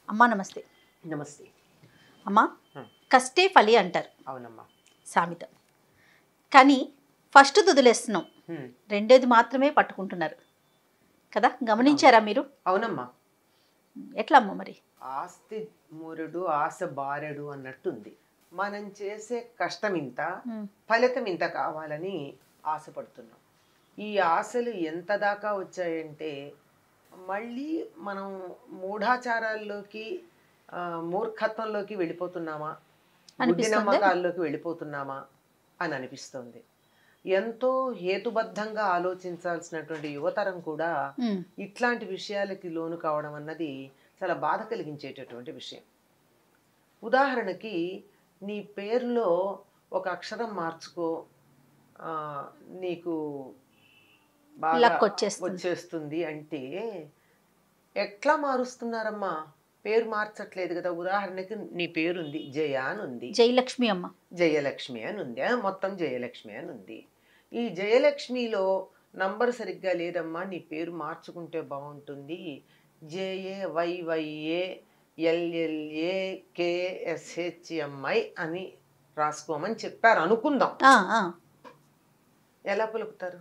అమ్మా నమస్తే. నమస్తే. అమ్మా కష్టే ఫలి అంటారు అవునమ్మా. సామెత. కానీ ఫస్ట్ వదిలేస్తున్నాం, రెండోది మాత్రమే పట్టుకుంటున్నారు కదా, గమనించారా మీరు? అవునమ్మా. ఎట్లా అమ్మా మరి? ఆస్తి మూరుడు ఆశ బారెడు అన్నట్టుంది. మనం చేసే కష్టం ఇంత, ఫలితం ఇంత కావాలని ఆశపడుతున్నాం. ఈ ఆశలు ఎంత దాకా వచ్చాయంటే మళ్ళీ మనం మూఢాచారాల్లోకి మూర్ఖత్వంలోకి వెళ్ళిపోతున్నామా, బుద్ధి నమ్మకాల్లోకి వెళ్ళిపోతున్నామా అని అనిపిస్తుంది. ఎంతో హేతుబద్ధంగా ఆలోచించాల్సినటువంటి యువతరం కూడా ఇట్లాంటి విషయాలకి లోను కావడం అన్నది చాలా బాధ కలిగించేటటువంటి విషయం. ఉదాహరణకి నీ పేరులో ఒక అక్షరం మార్చుకో, నీకు బాగా వచ్చేస్తుంది అంటే ఎట్లా మారుస్తున్నారమ్మా? పేరు మార్చట్లేదు కదా. ఉదాహరణకి నీ పేరుంది జయ అని ఉంది, జయలక్ష్మి అమ్మ, జయలక్ష్మి అని ఉంది, మొత్తం జయలక్ష్మి అని ఉంది. ఈ జయలక్ష్మిలో నంబర్ సరిగ్గా లేదమ్మా, నీ పేరు మార్చుకుంటే బాగుంటుంది, JAYYALLAKSHMI అని రాసుకోమని చెప్పారు అనుకుందాం. ఎలా పలుకుతారు?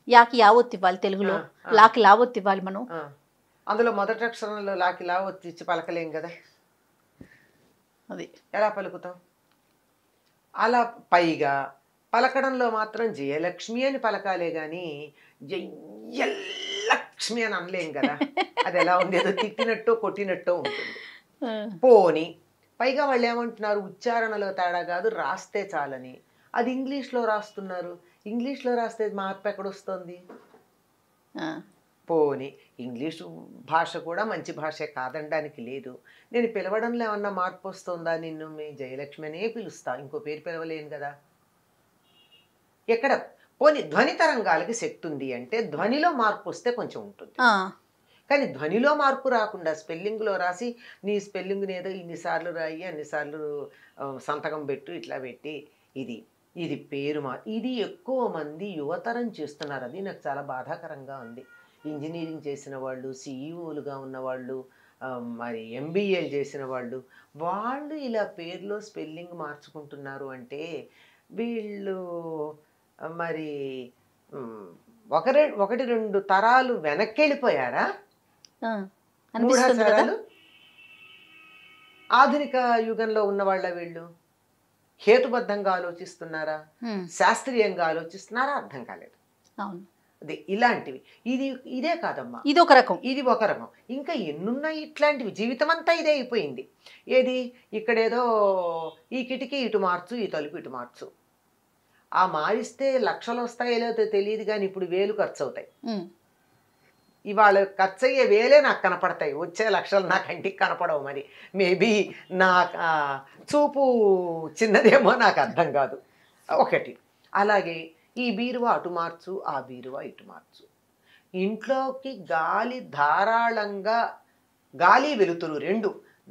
యాకి యావత్తు ఇవ్వాలి తెలుగులో, లాకి లావత్తు ఇవ్వాలి మనం. అందులో మొదటి అక్షరంలో లాకి లావత్తు ఇచ్చి పలకలేం కదా, అది ఎలా పలుకుతాం? అలా పైగా పలకడంలో మాత్రం జయలక్ష్మి అని పలకాలే గాని జయలక్ష్మి అని అనలేం కదా. అది ఎలా ఉంది, ఏదో తిట్టినట్టో కొట్టినట్టో ఉంటుంది. పోని పైగా వాళ్ళు ఏమంటున్నారు, ఉచ్చారణలో తేడా కాదు రాస్తే చాలని. అది ఇంగ్లీష్లో రాస్తున్నారు. ఇంగ్లీష్లో రాస్తే మార్పు ఎక్కడొస్తుంది? పోని ఇంగ్లీషు భాష కూడా మంచి భాషే కాదనడానికి లేదు. నేను పిలవడంలో ఏమన్నా మార్పు వస్తుందా? నిన్ను మీ జయలక్ష్మి అనే పిలుస్తా, ఇంకో పేరు పిలవలేను కదా. ఎక్కడ పోని ధ్వని తరంగాలకి శక్తి ఉంది అంటే ధ్వనిలో మార్పు వస్తే కొంచెం ఉంటుంది. కానీ ధ్వనిలో మార్పు రాకుండా స్పెల్లింగ్లో రాసి నీ స్పెల్లింగ్ని ఏదో ఇన్నిసార్లు రాయి, అన్నిసార్లు సంతకం పెట్టు, ఇట్లా పెట్టి ఇది పేరు ఇది ఎక్కువ మంది యువతరం చేస్తున్నారు. అది నాకు చాలా బాధాకరంగా ఉంది. ఇంజనీరింగ్ చేసిన వాళ్ళు, సిఈఓలుగా ఉన్నవాళ్ళు, మరి ఎంబీఏలు చేసిన వాళ్ళు ఇలా పేరులో స్పెల్లింగ్ మార్చుకుంటున్నారు అంటే వీళ్ళు మరి ఒకటి రెండు తరాలు వెనక్కి వెళ్ళిపోయారా? మూఢాచారాలు ఆధునిక యుగంలో ఉన్నవాళ్ళ వీళ్ళు హేతుబద్ధంగా ఆలోచిస్తున్నారా, శాస్త్రీయంగా ఆలోచిస్తున్నారా? అర్థం కాలేదు. అదే ఇలాంటివి. ఇదే కాదమ్మా, ఇది ఒక రకం. ఇంకా ఎన్నున్నాయి ఇట్లాంటివి. జీవితం అంతా ఇదే అయిపోయింది. ఏది, ఇక్కడేదో ఈ కిటికీ ఇటు మార్చు, ఈ తలుపు ఇటు మార్చు. ఆ మారిస్తే లక్షలు వస్తాయో లేదో తెలియదు కానీ ఇప్పుడు 1000 ఖర్చు అవుతాయి. ఇవాళ ఖర్చు అయ్యే 1000 నాకు కనపడతాయి, వచ్చే లక్షలు నా కంటికి కనపడవు. మరి మేబీ నా చూపు చిన్నదేమో, నాకు అర్థం కాదు. ఒకటి అలాగే ఈ బీరువా అటు మార్చు, ఆ బీరువా ఇటు మార్చు. ఇంట్లోకి గాలి వెలుతురు రెండు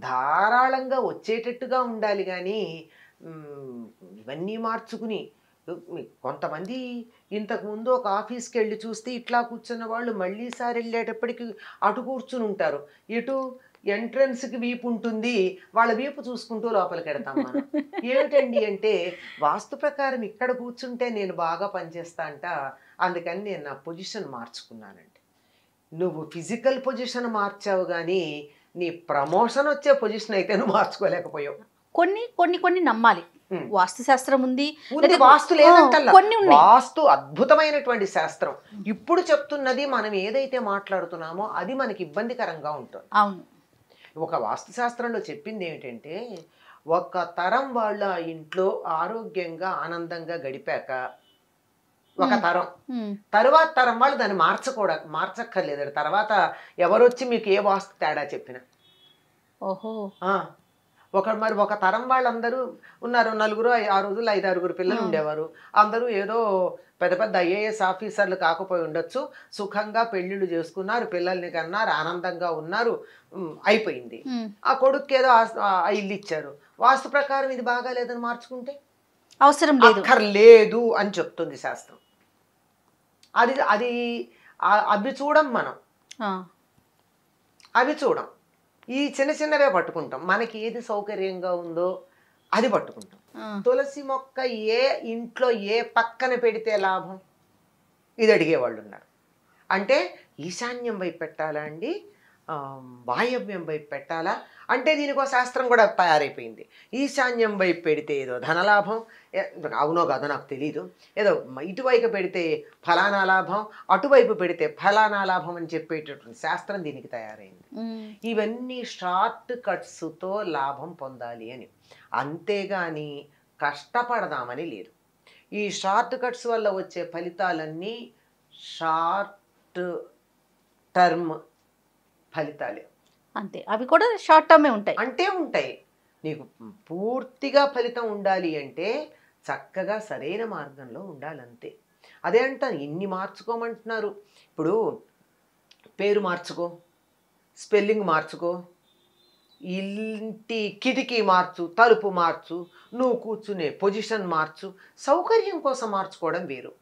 ధారాళంగా వచ్చేటట్టుగా ఉండాలి. కానీ ఇవన్నీ మార్చుకుని కొంతమంది ఇంతకుముందు ఒక ఆఫీస్కి వెళ్ళి చూస్తే ఇట్లా కూర్చున్న వాళ్ళు మళ్ళీసారి వెళ్ళేటప్పటికి అటు కూర్చుని ఉంటారు. ఇటు ఎంట్రన్స్కి వీపు ఉంటుంది, వాళ్ళ వీపు చూసుకుంటూ లోపలికి వెడతాం మనం. ఏమిటండి అంటే వాస్తు ప్రకారం ఇక్కడ కూర్చుంటే నేను బాగా పనిచేస్తా అంట, అందుకని నేను నా పొజిషన్ మార్చుకున్నానండి. నువ్వు ఫిజికల్ పొజిషన్ మార్చావు కానీ నీ ప్రమోషన్ వచ్చే పొజిషన్ అయితే నువ్వు మార్చుకోలేకపోయావు. కొన్ని నమ్మాలి. వాస్తు శాస్త్రం ఉంది, వాస్తు లేదంటల్లా. వాస్తు అద్భుతమైనటువంటి శాస్త్రం. ఇప్పుడు చెప్తున్నది మనం ఏదైతే మాట్లాడుతున్నామో అది మనకి ఇబ్బందికరంగా ఉంటుంది. అవును. ఒక వాస్తు శాస్త్రంలో చెప్పింది ఏమిటంటే ఒక తరం వాళ్ళ ఇంట్లో ఆరోగ్యంగా ఆనందంగా గడిపాక ఒక తరం, తరువాత తరం వాళ్ళు దాన్ని మార్చక్కర్లేదు. తర్వాత ఎవరొచ్చి మీకు ఏ వాస్తు తేడా చెప్పినా. ఓహో. మరి ఒక తరం వాళ్ళందరూ ఉన్నారు, నలుగురు ఆ రోజుల్లో 5-6 పిల్లలు ఉండేవారు. అందరూ ఏదో పెద్ద పెద్ద IAS ఆఫీసర్లు కాకపోయి ఉండొచ్చు, సుఖంగా పెళ్లిళ్ళు చేసుకున్నారు, పిల్లల్ని కన్నారు, ఆనందంగా ఉన్నారు, అయిపోయింది. ఆ కొడుకు ఏదో ఇల్లు ఇచ్చారు, వాస్తు ప్రకారం ఇది బాగాలేదని మార్చుకుంటే అవసరం లేదు అని చెప్తుంది శాస్త్రం. అది అది అవి చూడం మనం. అవి చూడం. ఈ చిన్న చిన్నవే పట్టుకుంటాం. మనకి ఏది సౌకర్యంగా ఉందో అది పట్టుకుంటాం. తులసి మొక్క ఏ ఇంట్లో ఏ పక్కన పెడితే లాభం, ఇది అడిగేవాళ్ళు ఉన్నారు. అంటే ఈశాన్యం వైపు పెట్టాలా అండి, వాయవ్యం వైపు పెట్టాలా అంటే దీనికి ఒక శాస్త్రం కూడా తయారైపోయింది. ఈశాన్యం వైపు పెడితే ఏదో ధనలాభం, అవునో కాదో నాకు తెలీదు, ఏదో ఇటువైపు పెడితే ఫలానా లాభం, అటువైపు పెడితే ఫలానా లాభం అని చెప్పేటటువంటి శాస్త్రం దీనికి తయారైంది. ఇవన్నీ షార్ట్ కట్స్తో లాభం పొందాలి అని, అంతేగాని కష్టపడదామని లేదు. ఈ షార్ట్ కట్స్ వల్ల వచ్చే ఫలితాలన్నీ షార్ట్ టర్మ్ ఫలితాలే, అంతే. అవి కూడా షార్ట్ టర్మే ఉంటాయి. ఉంటాయి. నీకు పూర్తిగా ఫలితం ఉండాలి అంటే చక్కగా సరైన మార్గంలో ఉండాలంతే. అదే అంటాను, ఇన్ని మార్చుకోమంటున్నారు. ఇప్పుడు పేరు మార్చుకో, స్పెల్లింగ్ మార్చుకో, ఇంటి కిటికీ మార్చు, తలుపు మార్చు, నువ్వు కూర్చునే పొజిషన్ మార్చు, సౌకర్యం కోసం మార్చుకోవడం వేరు.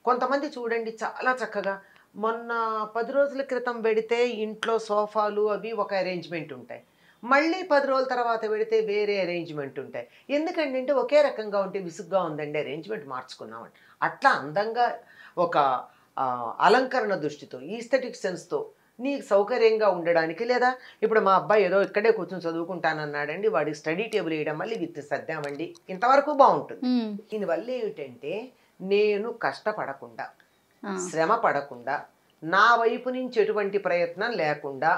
కొంతమంది చూడండి చాలా చక్కగా, మొన్న 10 రోజుల క్రితం పెడితే ఇంట్లో సోఫాలు అవి ఒక అరేంజ్మెంట్ ఉంటాయి, మళ్ళీ 10 రోజుల తర్వాత పెడితే వేరే అరేంజ్మెంట్ ఉంటాయి. ఎందుకండి అంటే ఒకే రకంగా ఉంటే విసుగ్గా ఉందండి, అరేంజ్మెంట్ మార్చుకున్నామండి. అట్లా అందంగా ఒక అలంకరణ దృష్టితో, ఈస్థెటిక్ సెన్స్తో నీకు సౌకర్యంగా ఉండడానికి, లేదా ఇప్పుడు మా అబ్బాయి ఏదో ఇక్కడే కూర్చొని చదువుకుంటానన్నాడండి, వాడికి స్టడీ టేబుల్ వేయడం మళ్ళీ విత్ సర్దామండి, ఇంతవరకు బాగుంటుంది. దీనివల్ల ఏమిటంటే నేను కష్టపడకుండా, శ్రమ పడకుండా, నా వైపు నుంచి ఎటువంటి ప్రయత్నం లేకుండా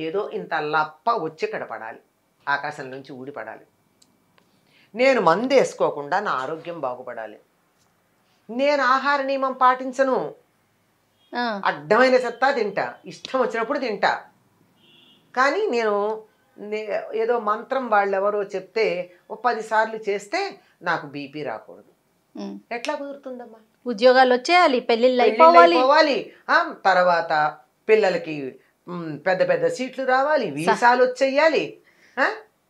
ఏదో ఇంత లప్ప వచ్చి ఇక్కడ పడాలి, ఆకాశం నుంచి ఊడిపడాలి. నేను మందు వేసుకోకుండా నా ఆరోగ్యం బాగుపడాలి. నేను ఆహార నియమం పాటించను, అడ్డమైన చెత్త తింటా, ఇష్టం వచ్చినప్పుడు తింటా. కానీ నేను ఏదో మంత్రం వాళ్ళెవరో చెప్తే ఓ 10 సార్లు చేస్తే నాకు బీపీ రాకూడదు. ఎట్లా కుదురుతుందమ్మా? ఉద్యోగాలు వచ్చేయాలి, పెళ్ళిళ్ళు అయిపోవాలి, తర్వాత పిల్లలకి పెద్ద పెద్ద సీట్లు రావాలి, వీసాలు వచ్చేయాలి.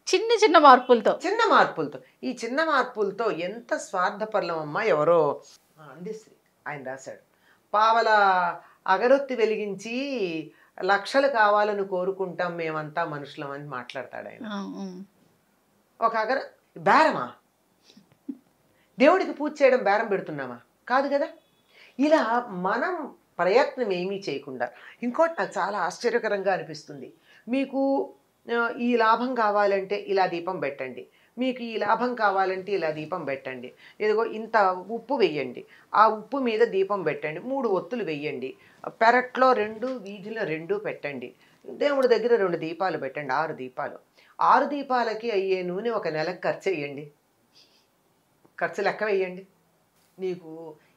చిన్న చిన్న మార్పులతో ఈ చిన్న మార్పులతో ఎంత స్వార్థపరలం అమ్మా. ఎవరో అందిశ్రీ ఆయన రాశాడు, పావల అగరొత్తి వెలిగించి లక్షలు కావాలని కోరుకుంటాం మేమంతా మనుషులం అని మాట్లాడతాడు ఆయన. ఒక బేరమా? దేవుడికి పూజ చేయడం బేరం పెడుతున్నామా? కాదు కదా. ఇలా మనం ప్రయత్నం ఏమీ చేయకుండా, ఇంకోటి నాకు చాలా ఆశ్చర్యకరంగా అనిపిస్తుంది, మీకు ఈ లాభం కావాలంటే ఇలా దీపం పెట్టండి, మీకు ఈ లాభం కావాలంటే ఇలా దీపం పెట్టండి, ఏదో ఇంత ఉప్పు వేయండి, ఆ ఉప్పు మీద దీపం పెట్టండి, 3 ఒత్తులు వేయండి, పెరట్లో 2, వీధిలో 2 పెట్టండి, దేవుడి దగ్గర 2 దీపాలు పెట్టండి, 6 దీపాలు. 6 దీపాలకి అయ్యే నూనె ఒక నెలకు ఖర్చు వేయండి, ఖర్చు లెక్క వేయండి. నీకు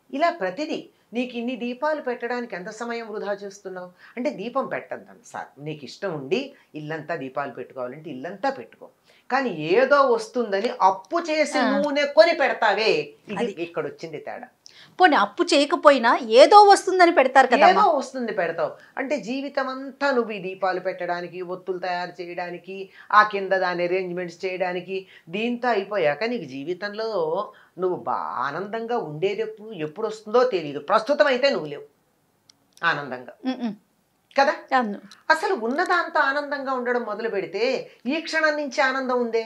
ఇలా ప్రతిదీ, నీకు ఇన్ని దీపాలు పెట్టడానికి ఎంత సమయం వృధా చేస్తున్నావు అంటే దీపం పెట్టద్దాం సార్, నీకు ఇష్టం ఉండి ఇల్లంతా దీపాలు పెట్టుకోవాలంటే ఇల్లంతా పెట్టుకో, కానీ ఏదో వస్తుందని అప్పు చేసి నూనె కొని పెడతావే, ఇది ఇక్కడ వచ్చింది తేడా. పోనీ అప్పు చేయకపోయినా ఏదో వస్తుందని పెడతారు కదా, ఏదో వస్తుంది పెడతావు అంటే జీవితం అంతా నువ్వు ఈ దీపాలు పెట్టడానికి, ఒత్తులు తయారు చేయడానికి, ఆ కింద దాని అరేంజ్మెంట్స్ చేయడానికి, దీంతో అయిపోయాక నీకు జీవితంలో నువ్వు ఆనందంగా ఉండేది ఎప్పుడు వస్తుందో తెలియదు. ప్రస్తుతం అయితే నువ్వు లేవు ఆనందంగా కదా. అసలు ఉన్నదాంతో ఆనందంగా ఉండడం మొదలు పెడితే ఈ క్షణం నుంచి ఆనందం ఉందే.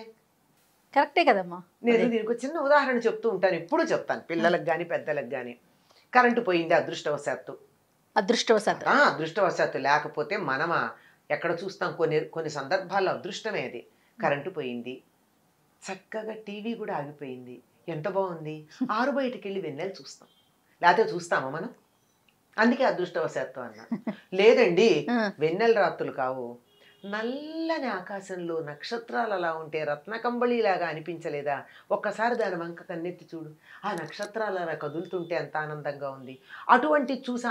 కరెక్టే కదమ్మా. నేను దీనికి చిన్న ఉదాహరణ చెప్తూ ఉంటాను, ఎప్పుడు చెప్తాను, పిల్లలకు కానీ పెద్దలకు కానీ. కరెంటు పోయింది అదృష్టవశాత్తు, లేకపోతే మనమా ఎక్కడ చూస్తాం, కొన్ని సందర్భాల్లో అదృష్టమే అది. కరెంటు పోయింది, చక్కగా టీవీ కూడా ఆగిపోయింది, ఎంత బాగుంది, ఆరు బయటికి వెళ్ళి వెన్నెలు చూస్తాం, లేకపోతే చూస్తామా మనం? అందుకే అదృష్టవశాత్తు అన్నా. లేదండి వెన్నెల రాత్రులు కావు, నల్లని ఆకాశంలో నక్షత్రాలు అలా ఉంటే రత్నకంబళిలాగా అనిపించలేదా? ఒక్కసారి దాని వంక కన్నెత్తి చూడు, ఆ నక్షత్రాలు అలా కదులుతుంటే ఎంత ఆనందంగా ఉంది. అటువంటి చూసి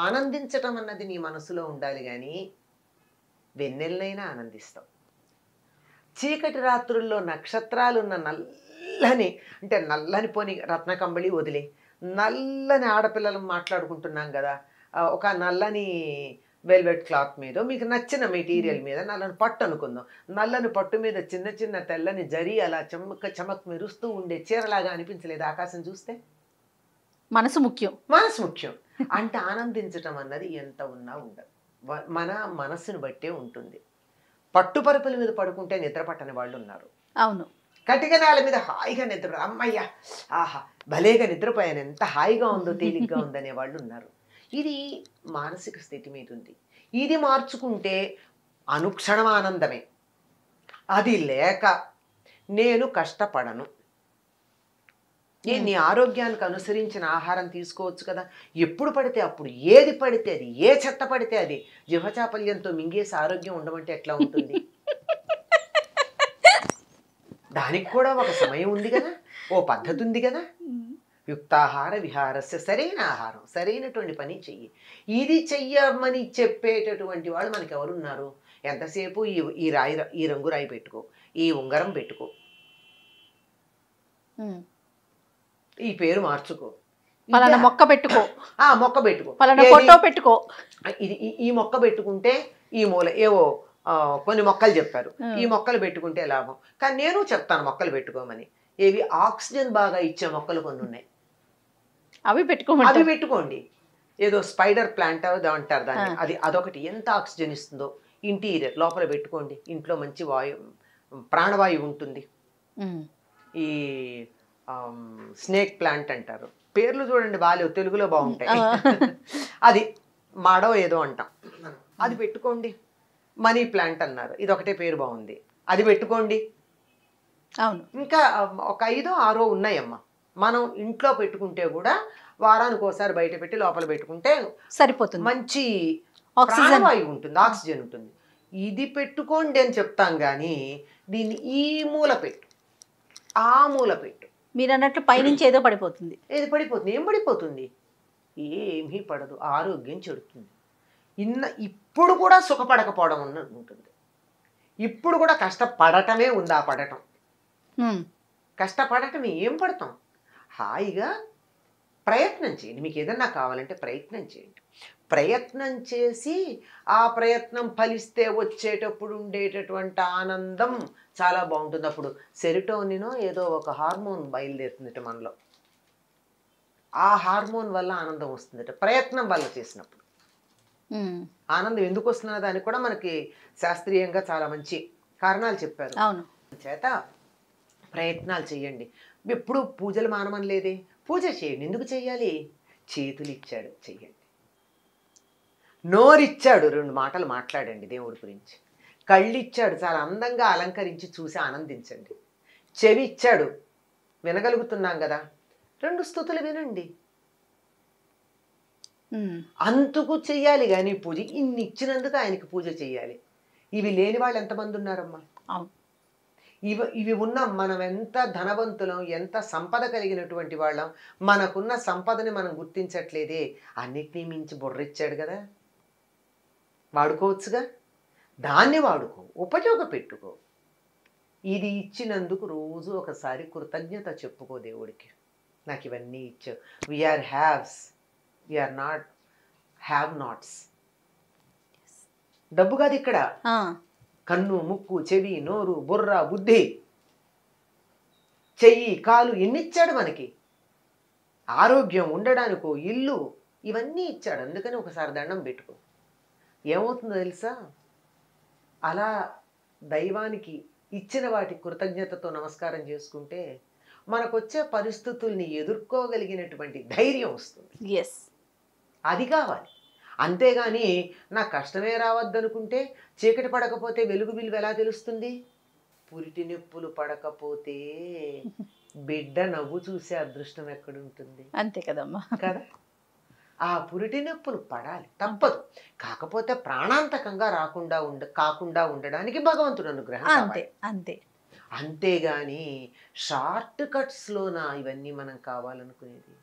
ఆనందించటం అన్నది నీ మనసులో ఉండాలి, కానీ వెన్నెలనైనా ఆనందిస్తావు. చీకటి రాత్రుల్లో నక్షత్రాలున్న నల్లని పోని రత్నకంబళి వదిలే, నల్లని ఆడపిల్లలు మాట్లాడుకుంటున్నాం కదా, ఒక నల్లని వెల్వెట్ క్లాత్ మీద మీకు నచ్చిన మెటీరియల్ మీద నల్లని పట్టు అనుకుందాం, నల్లని పట్టు మీద చిన్న చిన్న తెల్లని జరి అలా చమక్ మెరుస్తూ ఉండే చీరలాగా అనిపించలేదు ఆకాశం చూస్తే? మనసు ముఖ్యం అంటే ఆనందించటం అన్నది ఎంత ఉన్నా ఉండదు. మన మనస్సును బట్టే ఉంటుంది. పట్టుపరుపుల మీద పడుకుంటే నిద్ర పట్టని వాళ్ళు ఉన్నారు. అవును. కటిక నేల మీద హాయిగా నిద్ర, అమ్మయ్య ఆహా భలేగా నిద్రపోయాను, ఎంత హాయిగా ఉందో, తేలిగ్గా ఉందనే వాళ్ళు ఉన్నారు. ఇది మానసిక స్థితి మీద ఉంది. ఇది మార్చుకుంటే అనుక్షణం ఆనందమే. అది లేక నేను కష్టపడను, నేను నీ ఆరోగ్యానికి అనుసరించిన ఆహారం తీసుకోవచ్చు కదా, ఎప్పుడు పడితే అప్పుడు ఏది పడితే అది, ఏ చెత్త పడితే అది జిహ్వచాపల్యంతో మింగేసి ఆరోగ్యం ఉండమంటే ఎట్లా ఉంటుంది? దానికి కూడా ఒక సమయం ఉంది కదా, ఓ పద్ధతి ఉంది కదా. యుక్తాహార విహారస్య, సరైన ఆహారం, సరైనటువంటి పని చెయ్యి. ఇది చెయ్యమని చెప్పేటటువంటి వాళ్ళు మనకి ఎవరున్నారు? ఎంతసేపు ఈ రంగు రాయి పెట్టుకో, ఈ ఉంగరం పెట్టుకో, ఈ పేరు మార్చుకో, పలానా మొక్క పెట్టుకో, మొక్క పెట్టుకో, పలానా ఫోటో పెట్టుకో, ఇది ఈ మొక్క పెట్టుకుంటే ఈ మూల ఏవో కొన్ని మొక్కలు చెప్పారు, ఈ మొక్కలు పెట్టుకుంటే లాభం. కానీ నేను చెప్తాను మొక్కలు పెట్టుకోమని. ఏవి ఆక్సిజన్ బాగా ఇచ్చే మొక్కలు కొన్ని ఉన్నాయి, అవి పెట్టుకోమని. అవి పెట్టుకోండి. ఏదో స్పైడర్ ప్లాంట్ అంటారు దాన్ని, అదొకటి ఎంత ఆక్సిజన్ ఇస్తుందో. ఇంటీరియర్ లోపల పెట్టుకోండి, ఇంట్లో మంచి ప్రాణవాయువు ఉంటుంది. ఈ స్నేక్ ప్లాంట్ అంటారు, పేర్లు చూడండి బాగాలేవు, తెలుగులో బాగుంటాయి. అది మాడో ఏదో అంటాం, అది పెట్టుకోండి. మనీ ప్లాంట్ అన్నారు, ఇది ఒకటే పేరు బాగుంది, అది పెట్టుకోండి. అవును. ఇంకా ఒక 5 6 ఉన్నాయమ్మా. మనం ఇంట్లో పెట్టుకుంటే కూడా వారానికి ఒకసారి బయట పెట్టి లోపల పెట్టుకుంటే సరిపోతుంది, మంచి ప్రాణవాయువు ఉంటుంది, ఆక్సిజన్ ఉంటుంది. ఇది పెట్టుకోండి అని చెప్తాం కానీ దీన్ని ఈ మూల పెట్టు, ఆ మూల పెట్టు. మీరు అన్నట్లు పైనుంచి ఏదో పడిపోతుంది. ఏది పడిపోతుంది? ఏం పడిపోతుంది? ఏమీ పడదు, ఆరోగ్యం చెడుతుంది. ఇప్పుడు కూడా సుఖపడకపోవడం ఉంటుంది, ఇప్పుడు కూడా కష్టపడటమే ఉంది. ఆ పడటం, కష్టపడటమే, ఏం పడతాం? హాయిగా ప్రయత్నం చేయండి. మీకు ఏదన్నా కావాలంటే ప్రయత్నం చేయండి. ప్రయత్నం చేసి ఆ ప్రయత్నం ఫలిస్తే వచ్చేటప్పుడు ఉండేటటువంటి ఆనందం చాలా బాగుంటుంది. అప్పుడు సెరిటోనినో ఏదో ఒక హార్మోన్ బయలుదేరుతుందట మనలో, ఆ హార్మోన్ వల్ల ఆనందం వస్తుందట. ప్రయత్నం వల్ల చేసినప్పుడు ఆనందం ఎందుకు వస్తున్నదో దానికి కూడా మనకి శాస్త్రీయంగా చాలా మంచి కారణాలు చెప్పారు. అవును. చేత ప్రయత్నాలు చేయండి. ఎప్పుడు పూజలు మానమని లేదే, పూజ చేయండి. ఎందుకు చెయ్యాలి? చేతులు ఇచ్చాడు, చెయ్యండి. నోరిచ్చాడు, 2 మాటలు మాట్లాడండి దేవుడి గురించి. కళ్ళు ఇచ్చాడు, చాలా అందంగా అలంకరించి చూసి ఆనందించండి. చెవి ఇచ్చాడు, వినగలుగుతున్నాం కదా, 2 స్తుతులు వినండి. అంతకు చెయ్యాలి కానీ పూజ. ఇన్ని ఇచ్చినందుకు ఆయనకి పూజ చెయ్యాలి. ఇవి లేని వాళ్ళు ఎంతమంది ఉన్నారమ్మా? ఇవి ఉన్న మనం ఎంత ధనవంతులం, ఎంత సంపద కలిగినటువంటి వాళ్ళం. మనకున్న సంపదని మనం గుర్తించట్లేదే. అన్నిటినీ మించి బుర్రిచ్చాడు కదా, వాడుకోవచ్చుగా. దాన్ని వాడుకో, ఉపయోగపెట్టుకో. ఇది ఇచ్చినందుకు రోజు ఒకసారి కృతజ్ఞత చెప్పుకో దేవుడికి. నాకు ఇవన్నీ ఇచ్చావు. We are haves, we are not have nots. డబ్బు కాదు ఇక్కడ, కన్ను, ముక్కు, చెవి, నోరు, బుర్ర, బుద్ధి, చెయ్యి, కాలు, ఎన్ని ఇచ్చాడు మనకి. ఆరోగ్యం, ఉండడానికో ఇల్లు, ఇవన్నీ ఇచ్చాడు. అందుకని ఒకసారి దండం పెట్టుకో. ఏమవుతుందో తెలుసా? అలా దైవానికి ఇచ్చిన వాటి కృతజ్ఞతతో నమస్కారం చేసుకుంటే మనకొచ్చే పరిస్థితుల్ని ఎదుర్కోగలిగినటువంటి ధైర్యం వస్తుంది. అది కావాలి. అంతేగాని నాకు కష్టమే రావద్దనుకుంటే, చీకటి పడకపోతే వెలుగు విలువ ఎలా తెలుస్తుంది? పురిటి నొప్పులు పడకపోతే బిడ్డ నవ్వు చూసే అదృష్టం ఎక్కడుంటుంది? అంతే కదమ్మా, కదా. ఆ పురిటి నొప్పులు పడాలి, తప్పదు. కాకపోతే ప్రాణాంతకంగా కాకుండా ఉండడానికి భగవంతుడు అనుగ్రహం అంతే అంతే. అంతేగాని షార్ట్ కట్స్లోనా ఇవన్నీ మనం కావాలనుకునేది?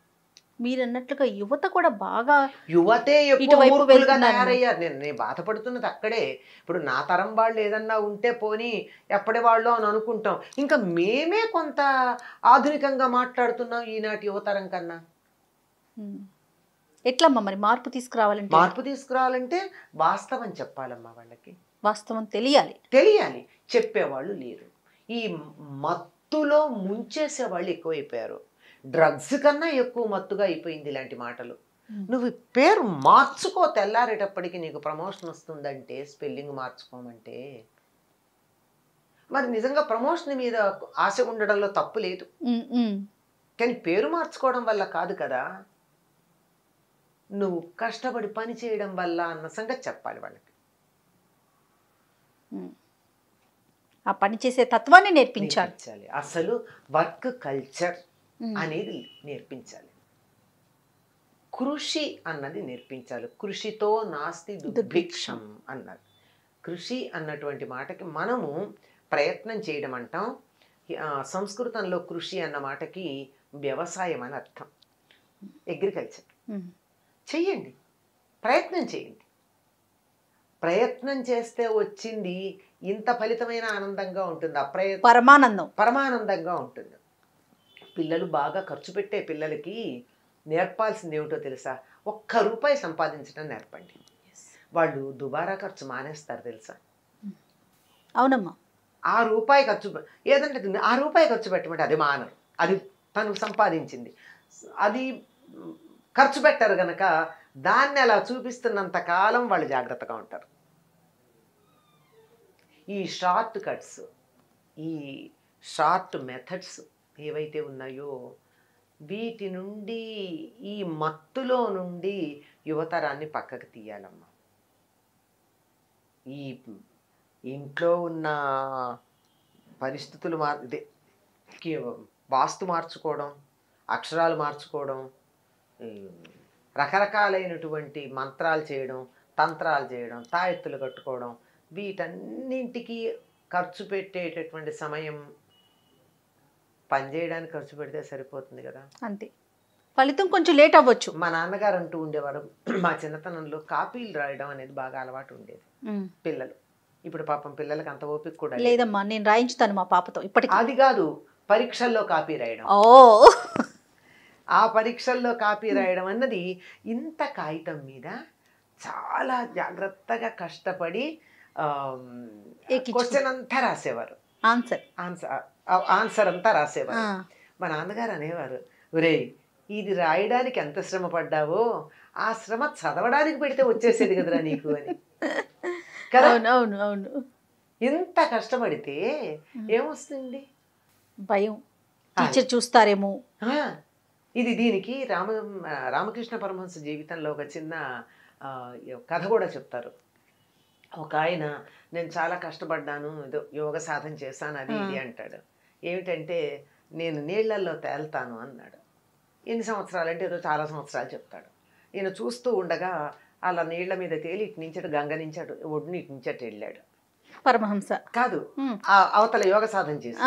మీరు అన్నట్లుగా యువత కూడా బాగా, యువతే ఎక్కువ మూర్ఖులుగా తయారయ్యారు. నేను బాధపడుతున్నది అక్కడే. ఇప్పుడు నా తరం వాళ్ళు ఏదన్నా ఉంటే పోనీ ఎప్పటి వాళ్ళు అని అనుకుంటాం, ఇంకా మేమే కొంత ఆధునికంగా మాట్లాడుతున్నాం ఈనాటి యువతరం కన్నా. ఎట్లమ్మా మరి మార్పు తీసుకురావాలంటే వాస్తవం చెప్పాలమ్మా. వాళ్ళకి వాస్తవం తెలియాలి. చెప్పేవాళ్ళు లేరు. ఈ మత్తులో ముంచేసే వాళ్ళు ఎక్కువైపోయారు. డ్రగ్స్ కన్నా ఎక్కువ మత్తుగా అయిపోయింది ఇలాంటి మాటలు. నువ్వు పేరు మార్చుకో, తెల్లారేటప్పటికి నీకు ప్రమోషన్ వస్తుందంటే స్పెల్లింగ్ మార్చుకోమంటే. మరి నిజంగా ప్రమోషన్ మీద ఆశ ఉండడంలో తప్పు లేదు, కానీ పేరు మార్చుకోవడం వల్ల కాదు కదా, నువ్వు కష్టపడి పని చేయడం వల్ల అన్న సంగతి చెప్పాలి వాళ్ళకి. ఆ పని చేసే తత్వాన్ని నేర్పించాలి. అసలు వర్క్ కల్చర్ అనేది నేర్పించాలి. కృషి అన్నది నేర్పించాలి. కృషితో నాస్తి దుర్భిక్షం అన్నారు. కృషి అన్నటువంటి మాటకి మనము ప్రయత్నం చేయడం అంటాం. సంస్కృతంలో కృషి అన్న మాటకి వ్యవసాయం అని అర్థం, అగ్రికల్చర్. చెయ్యండి, ప్రయత్నం చేయండి. ప్రయత్నం చేస్తే వచ్చింది ఇంత ఫలితమైన ఆనందంగా ఉంటుంది. పరమానందంగా ఉంటుంది. పిల్లలు బాగా ఖర్చు పెట్టే పిల్లలకి నేర్పాల్సింది ఏమిటో తెలుసా? ₹1 సంపాదించడం నేర్పండి. వాళ్ళు దుబారా ఖర్చు మానేస్తారు తెలుసా? అవునమ్మా. ₹1 ఖర్చు ఏదంటే ₹1 ఖర్చు పెట్టమంటే అది మానరు. అది తను సంపాదించింది, అది ఖర్చు పెట్టారు గనక దాన్ని అలా చూపిస్తున్నంత కాలం వాళ్ళు జాగ్రత్తగా ఉంటారు. ఈ షార్ట్ కట్స్, ఈ షార్ట్ మెథడ్స్ ఏవైతే ఉన్నాయో వీటి నుండి, ఈ మత్తులో నుండి యువతరాన్ని పక్కకు తీయాలమ్మా. ఈ ఇంట్లో ఉన్న పరిస్థితులు వాస్తు మార్చుకోవడం, అక్షరాలు మార్చుకోవడం, రకరకాలైనటువంటి మంత్రాలు చేయడం, తంత్రాలు చేయడం, తాయెత్తులు కట్టుకోవడం, వీటన్నింటికి ఖర్చు పెట్టేటటువంటి సమయం పనిచేయడానికి ఖర్చు పెడితే సరిపోతుంది కదా. అంతే, ఫలితం కొంచెం లేట్ అవ్వచ్చు. మా నాన్నగారు అంటూ ఉండేవారు, మా చిన్నతనంలో కాపీలు రాయడం అనేది బాగా అలవాటు ఉండేది పిల్లలు. ఇప్పుడు పాపం పిల్లలకి అంత ఓపిక కూడా లేదమ్మా. నేను రాయించుతాను మా పాపతో ఇప్పటికి. అది కాదు, పరీక్షల్లో కాపీ రాయడం. ఆ పరీక్షల్లో కాపీ రాయడం అన్నది ఇంత కాగితం మీద చాలా జాగ్రత్తగా కష్టపడి క్వశ్చన్ అంతా రాసేవారు, ఆన్సర్ అంతా రాసేవారు. మా నాన్నగారు అనేవారు, ఒరేయ్ ఇది రాయడానికి ఎంత శ్రమ పడ్డావో ఆ శ్రమ చదవడానికి పెడితే వచ్చేసేది కదరా నీకు అని. కదా, అవును. ఇంత కష్టపడితే ఏమొస్తుంది? భయం, టీచర్ చూస్తారేమో. ఇది దీనికి రామకృష్ణ పరమహంస జీవితంలో ఒక చిన్న కథ కూడా చెప్తారు. ఒక ఆయన, నేను చాలా కష్టపడ్డాను, ఏదో యోగ సాధన చేశాను, అది ఇది అంటాడు. ఏమిటంటే నేను నీళ్లల్లో తేల్తాను అన్నాడు. ఎన్ని సంవత్సరాలు అంటే ఏదో చాలా సంవత్సరాలు చెప్తాడు. ఈయన చూస్తూ ఉండగా అలా నీళ్ల మీద తేలి ఇటు నుంచడు, గంగ నుంచాడు, ఒడ్డుని ఇటు నుంచట వెళ్ళాడు. పరమహంస కాదు, అవతల యోగ సాధన చేసి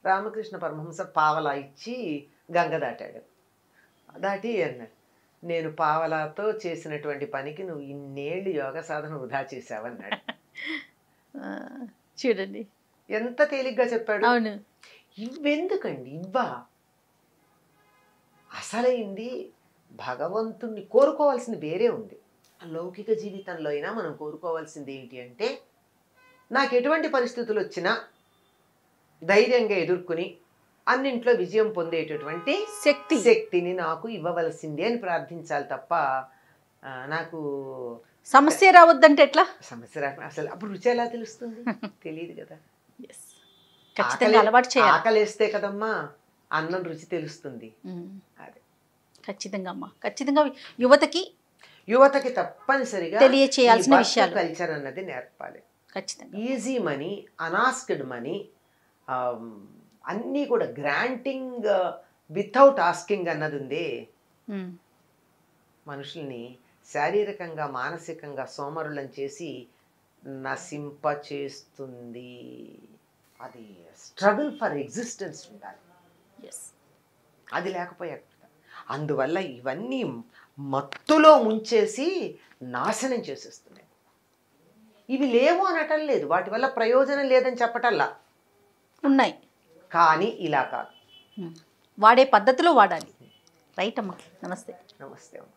రామకృష్ణ పరమహంస పావలా ఇచ్చి గంగ దాటాడు. దాటి అన్నాడు, నేను పావలాతో చేసినటువంటి పనికి నువ్వు ఇన్నేళ్ళు యోగ సాధన వృధా చేసావన్నాడు. చూడండి ఎంత తేలిగ్గా చెప్పాడు. అవును, ఇవ్వెందుకండి, ఇవ్వా అసలైంది భగవంతుణ్ణి కోరుకోవాల్సింది వేరే ఉంది. లౌకిక జీవితంలో అయినా మనం కోరుకోవాల్సింది ఏంటి అంటే, నాకు ఎటువంటి పరిస్థితులు వచ్చినా ధైర్యంగా ఎదుర్కొని అన్నింట్లో విజయం పొందేటటువంటి శక్తిని నాకు ఇవ్వవలసింది అని ప్రార్థించాలి తప్ప, నాకు సమస్య రావద్దంటే ఎట్లా? సమస్య రా, అసలు అప్పుడు రుచి ఎలా తెలుస్తుంది? తెలియదు కదా. ఆకలేస్తే కదమ్మా అన్నం రుచి తెలుస్తుంది. అదే ఖచ్చితంగా అమ్మా, ఖచ్చితంగా యువతకి తప్పనిసరిగా తెలియచేయాల్సిన విషయాలు. కల్చర్ అన్నది నేర్పాలి. ఖచ్చితంగా ఈజీ మనీ, అనాస్క్డ్ మనీ, అన్నీ కూడా గ్రాంటింగ్ వితౌట్ ఆస్కింగ్ అన్నది ఉంది. మనుషుల్ని శారీరకంగా మానసికంగా సోమరులను చేసి నశింప చేస్తుంది. అది స్ట్రగుల్ ఫర్ ఎగ్జిస్టెన్స్ ఉండాలి, అది లేకపోయా. అందువల్ల ఇవన్నీ మత్తులో ముంచేసి నాశనం చేసేస్తున్నాయి. ఇవి లేవు అనటం లేదు, వాటి వల్ల ప్రయోజనం లేదని చెప్పటల్లా, ఉన్నాయి. కానీ ఇలా కాదు, వాడే పద్ధతిలో వాడాలి. రైట్ అమ్మా. నమస్తే. నమస్తే అమ్మా.